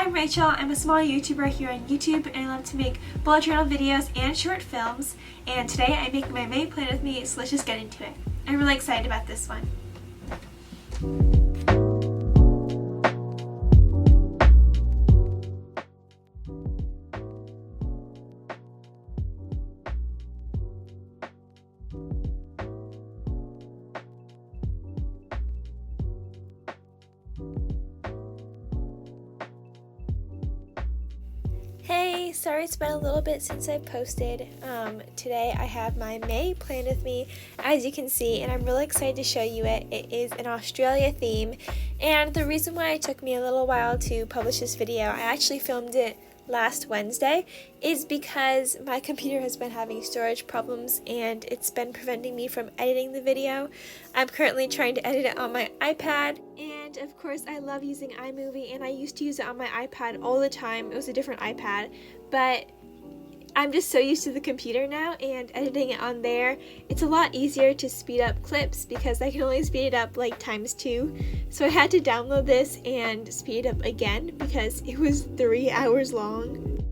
I'm Rachel. I'm a small YouTuber here on YouTube, and I love to make bullet journal videos and short films. And today I'm making my May plan with me, so let's just get into it. I'm really excited about this one. Hey, sorry it's been a little bit since I posted. Today I have my May plan with me, as you can see, and I'm really excited to show you it. It is an Australia theme, and the reason why it took me a little while to publish this video, I actually filmed it last Wednesday, is because my computer has been having storage problems and it's been preventing me from editing the video. I'm currently trying to edit it on my iPad, and of course I love using iMovie, and I used to use it on my iPad all the time. It was a different iPad, but I'm just so used to the computer now, and editing it on there, it's a lot easier to speed up clips because I can only speed it up like ×2. So I had to download this and speed it up again because it was 3 hours long.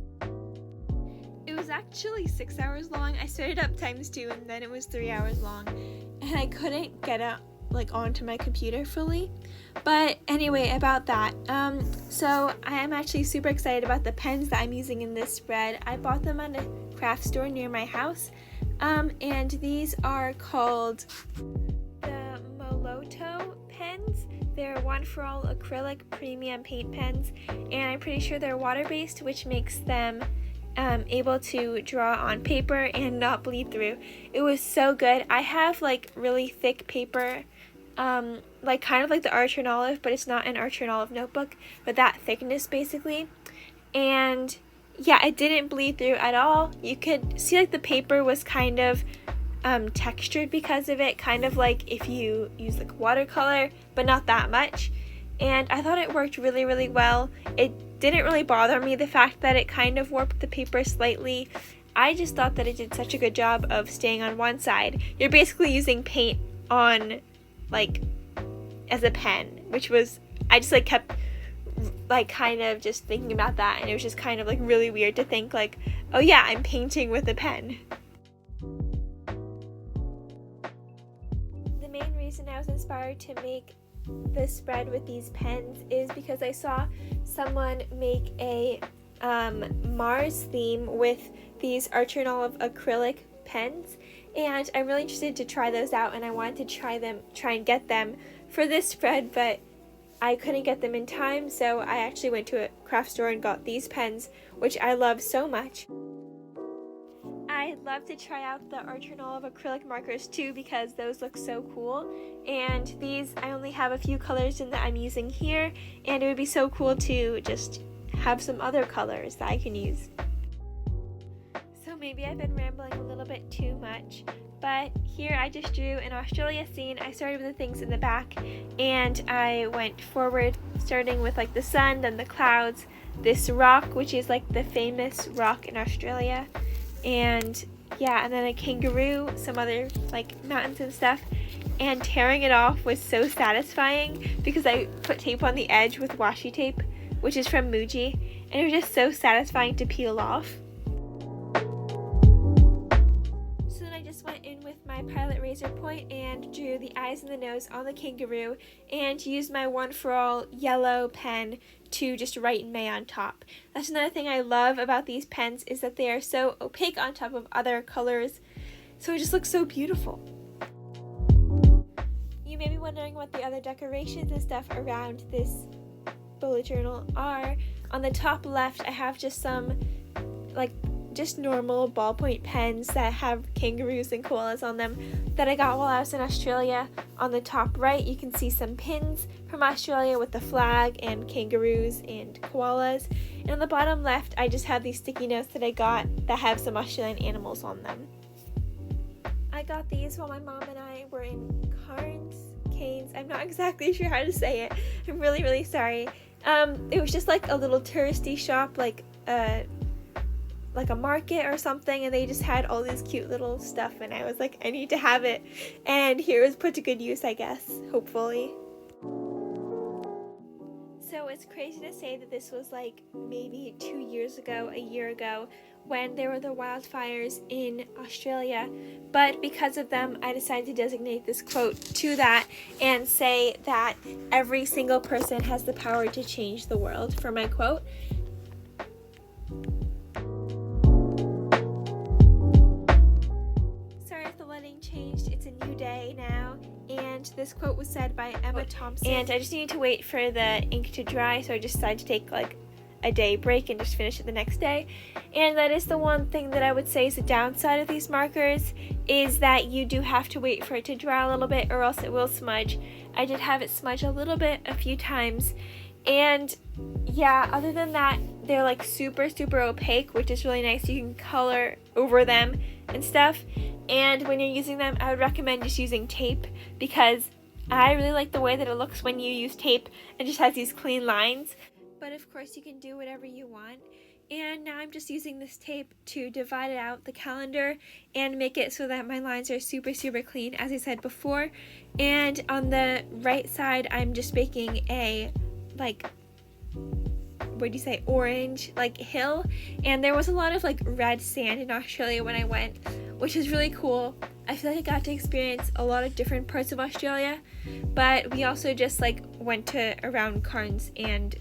It was actually 6 hours long. I sped it up ×2 and then it was 3 hours long, and I couldn't get it onto my computer fully. But anyway, about that, so I am actually super excited about the pens that I'm using in this spread. I bought them at a craft store near my house, and these are called the MOLOTOW pens. They're ONE4ALL Acrylic Premium Paint Pens, and I'm pretty sure they're water-based, which makes them able to draw on paper and not bleed through. It was so good. I have really thick paper, kind of like the Archer and Olive, but it's not an Archer and Olive notebook, but that thickness basically. And yeah, it didn't bleed through at all. You could see the paper was kind of textured because of it, kind of like if you use watercolor, but not that much. And I thought it worked really, really well. It didn't really bother me, the fact that it kind of warped the paper slightly. I just thought that it did such a good job of staying on one side. You're basically using paint on as a pen, which was, I just kept kind of just thinking about that, and it was just kind of really weird to think oh yeah, I'm painting with a pen. The main reason I was inspired to make this spread with these pens is because I saw someone make a Mars theme with these Archer and Olive acrylic pens, and I'm really interested to try those out, and I wanted to try and get them for this spread, but I couldn't get them in time, so I actually went to a craft store and got these pens, which I love so much. I'd love to try out the Archer and Olive acrylic markers too, because those look so cool, and these, I only have a few colors in that I'm using here, and it would be so cool to just have some other colors that I can use. So maybe I've been rambling a little bit too much, but here I just drew an Australia scene. I started with the things in the back, and I went forward, starting with the sun, then the clouds, this rock, which is the famous rock in Australia, and yeah, and then a kangaroo, some other mountains and stuff. And tearing it off was so satisfying because I put tape on the edge with washi tape, which is from Muji, and it was just so satisfying to peel off. So then I just went in with my Pilot razor point and drew the eyes and the nose on the kangaroo, and used my ONE4ALL yellow pen to just write May on top. That's another thing I love about these pens, is that they are so opaque on top of other colors, so it just looks so beautiful. You may be wondering what the other decorations and stuff around this bullet journal are. On the top left, I have just some just normal ballpoint pens that have kangaroos and koalas on them that I got while I was in Australia. On the top right, you can see some pins from Australia with the flag and kangaroos and koalas. And on the bottom left, I just have these sticky notes that I got that have some Australian animals on them. I got these while my mom and I were in Cairns. I'm not exactly sure how to say it. I'm really, really sorry. It was just a little touristy shop, like a market or something, and they just had all this cute little stuff, and I was I need to have it, and here it was put to good use, I guess, hopefully. So So it's crazy to say that this was like maybe 2 years ago, a year ago, when there were the wildfires in Australia, but because of them I decided to designate this quote to that and say that every single person has the power to change the world for my quote. Sorry if the lighting changed, it's a new day now, and this quote was said by Emma Thompson, and I just needed to wait for the ink to dry, so I just decided to take like a day break and just finish it the next day. And that is the one thing that I would say is the downside of these markers, is that you do have to wait for it to dry a little bit or else it will smudge. I did have it smudge a little bit a few times, and yeah, other than that they're like super opaque, which is really nice. You can color over them and stuff, and when you're using them I would recommend just using tape, because I really like the way that it looks when you use tape. It just has these clean lines. But of course you can do whatever you want. And now I'm just using this tape to divide it out the calendar and make it so that my lines are super clean, as I said before. And on the right side I'm just making a orange hill. And there was a lot of red sand in Australia when I went, which is really cool. I feel like I got to experience a lot of different parts of Australia, but we also just went to around Cairns and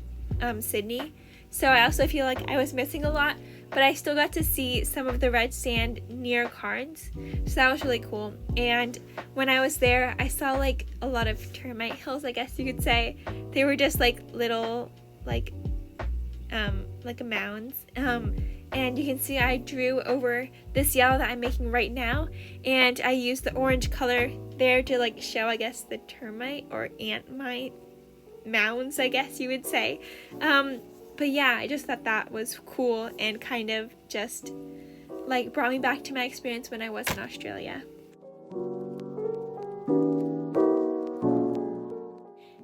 Sydney, so I also feel like I was missing a lot, but I still got to see some of the red sand near Cairns, so that was really cool. And when I was there I saw a lot of termite hills, I guess you could say. They were just little mounds, and you can see I drew over this yellow that I'm making right now, and I used the orange color there to show, I guess, the termite or ant mounds, I guess you would say. But yeah, I just thought that was cool and kind of just brought me back to my experience when I was in Australia.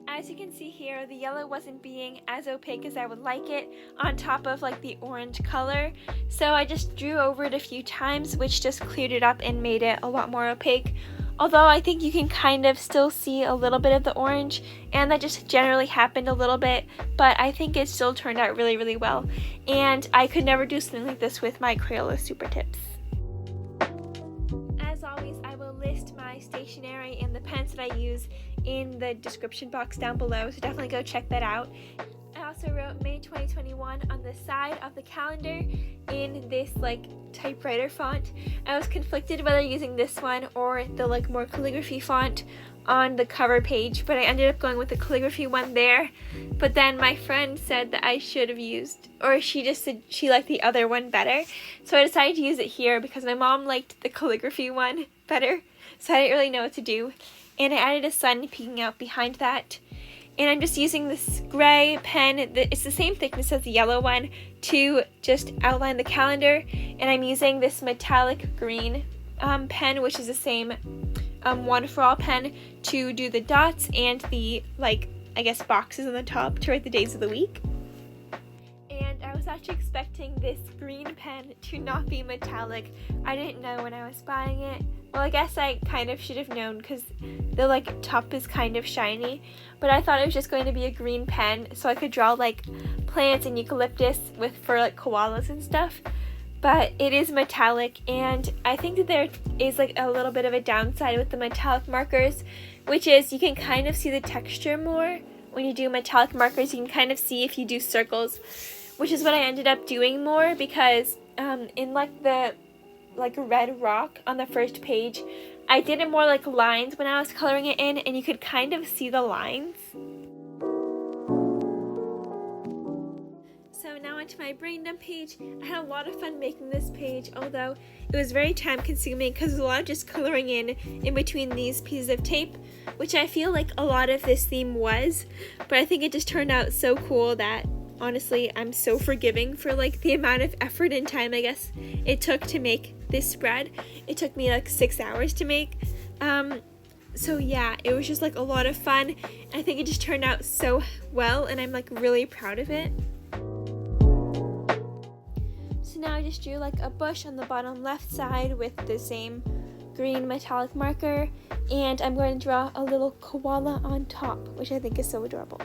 As you can see here, the yellow wasn't being as opaque as I would like it on top of the orange color, so I just drew over it a few times, which just cleared it up and made it a lot more opaque. Although I think you can kind of still see a little bit of the orange, and that just generally happened a little bit, but I think it still turned out really well, and I could never do something like this with my Crayola Super Tips. As always, I will list my stationery and the pens that I use in the description box down below, so definitely go check that out. I also wrote May 2021 on the side of the calendar in this typewriter font. I was conflicted whether using this one or the more calligraphy font on the cover page, but I ended up going with the calligraphy one there. But then my friend said that I should have used, or she just said she liked the other one better, so I decided to use it here because my mom liked the calligraphy one better, so I didn't really know what to do. And I added a sun peeking out behind that. And I'm just using this gray pen, it's the same thickness as the yellow one, to just outline the calendar. And I'm using this metallic green pen, which is the same ONE4ALL pen, to do the dots and the, I guess, boxes on the top to write the days of the week. And I was actually expecting this green pen to not be metallic. I didn't know when I was buying it. Well, I guess I kind of should have known because the top is kind of shiny, but I thought it was just going to be a green pen so I could draw plants and eucalyptus for koalas and stuff. But it is metallic, and I think that there is a little bit of a downside with the metallic markers, which is you can kind of see the texture more when you do metallic markers. You can kind of see if you do circles, which is what I ended up doing more, because in the red rock on the first page, I did it more lines when I was coloring it in, and you could kind of see the lines. So now onto my brain dump page. I had a lot of fun making this page, although it was very time consuming because there's a lot of just coloring in between these pieces of tape, which I feel a lot of this theme was, but I think it just turned out so cool that honestly I'm so forgiving for the amount of effort and time, I guess, it took to make this spread. It took me 6 hours to make. So yeah, it was just a lot of fun. I think it just turned out so well, and I'm really proud of it. So now I just drew a bush on the bottom left side with the same green metallic marker, and I'm going to draw a little koala on top, which I think is so adorable.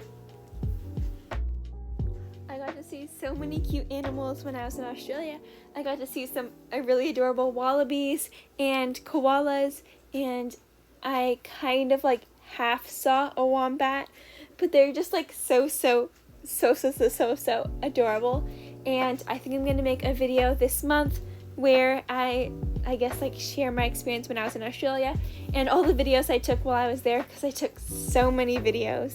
see so many cute animals when I was in Australia. I got to see some really adorable wallabies and koalas, and I kind of like half saw a wombat, but they're just like so adorable. And I think I'm going to make a video this month where I guess like share my experience when I was in Australia and all the videos I took while I was there, because I took so many videos.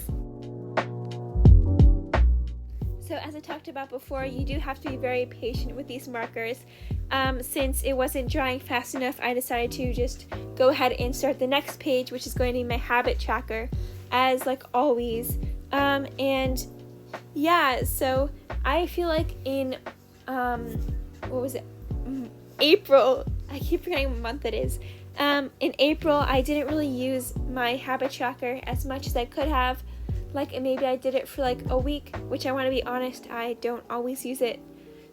So as I talked about before, you do have to be very patient with these markers. Since it wasn't drying fast enough, I decided to just go ahead and start the next page, which is going to be my habit tracker, as like always. And yeah, so I feel like in April, I keep forgetting what month it is. In April, I didn't really use my habit tracker as much as I could have. Like, maybe I did it for like a week, which I want to be honest, I don't always use it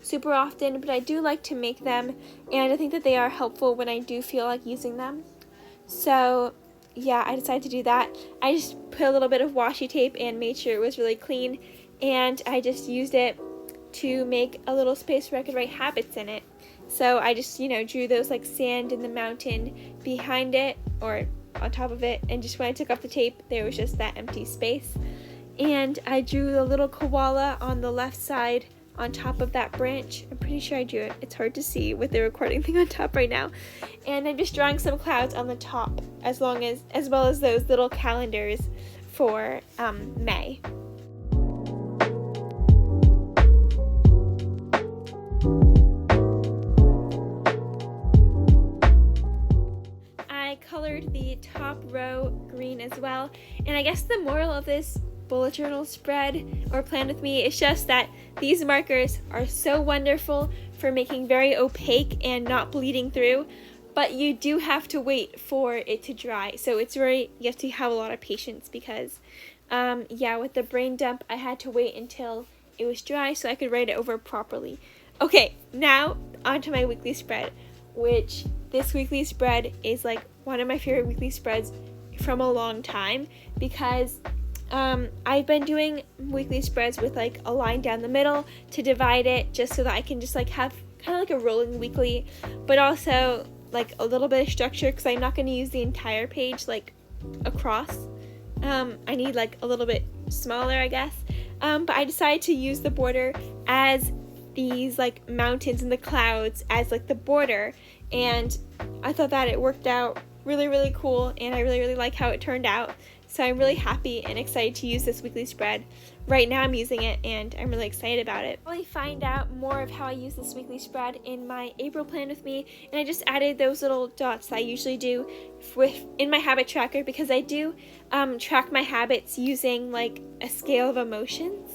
super often, but I do like to make them, and I think that they are helpful when I do feel like using them. So yeah, I decided to do that. I just put a little bit of washi tape and made sure it was really clean, and I just used it to make a little space where I could write habits in it. So I just, drew those like sand in the mountain behind it or on top of it, and just when I took off the tape, there was just that empty space. And I drew the little koala on the left side on top of that branch. I'm pretty sure I drew it. It's hard to see with the recording thing on top right now. And I'm just drawing some clouds on the top, as well as those little calendars for May. I colored the top row green as well, and I guess the moral of this bullet journal spread or plan with me is just that these markers are so wonderful for making very opaque and not bleeding through, but you do have to wait for it to dry. So you have to have a lot of patience, because with the brain dump, I had to wait until it was dry so I could write it over properly. Okay, now onto my weekly spread, which this weekly spread is like one of my favorite weekly spreads from a long time, because I've been doing weekly spreads with like a line down the middle to divide it, just so that I can just like have kind of like a rolling weekly, but also like a little bit of structure, because I'm not going to use the entire page like across. I need like a little bit smaller, I guess. But I decided to use the border as these like mountains and the clouds as like the border, and I thought that it worked out really cool, and I really like how it turned out. So I'm really happy and excited to use this weekly spread. Right now I'm using it, and I'm really excited about it. I'll find out more of how I use this weekly spread in my April plan with me, and I just added those little dots that I usually do in my habit tracker, because I do track my habits using like a scale of emotions.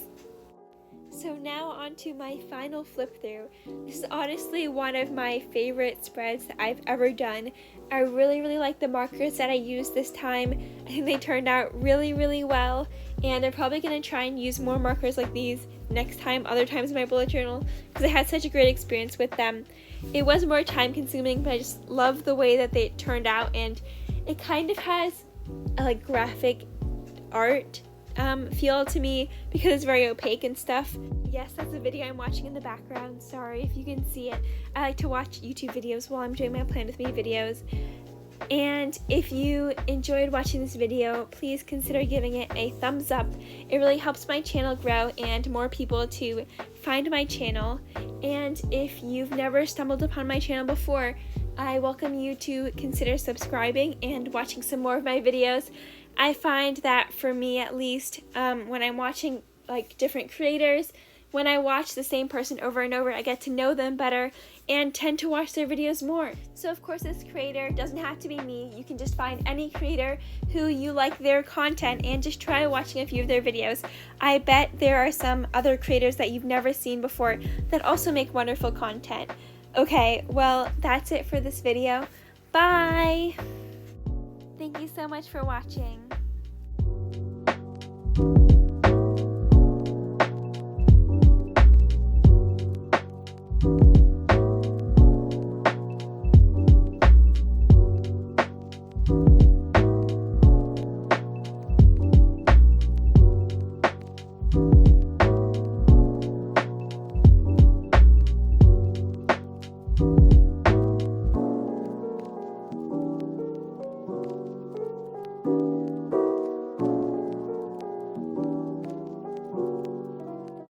So now on to my final flip through. This is honestly one of my favorite spreads that I've ever done. I really like the markers that I used this time. I think they turned out really well, and I'm probably going to try and use more markers like these next time, other times in my bullet journal, because I had such a great experience with them. It was more time consuming, but I just love the way that they turned out, and it kind of has a like graphic art feel to me, because it's very opaque and stuff. Yes, that's a video I'm watching in the background. Sorry if you can see it. I like to watch YouTube videos while I'm doing my Plan With Me videos. And if you enjoyed watching this video, please consider giving it a thumbs up. It really helps my channel grow and more people to find my channel. And if you've never stumbled upon my channel before, I welcome you to consider subscribing and watching some more of my videos. I find that for me at least, when I'm watching like different creators, when I watch the same person over and over, I get to know them better and tend to watch their videos more. So of course this creator doesn't have to be me. You can just find any creator who you like their content and just try watching a few of their videos. I bet there are some other creators that you've never seen before that also make wonderful content. Okay, well that's it for this video. Bye! Thank you so much for watching.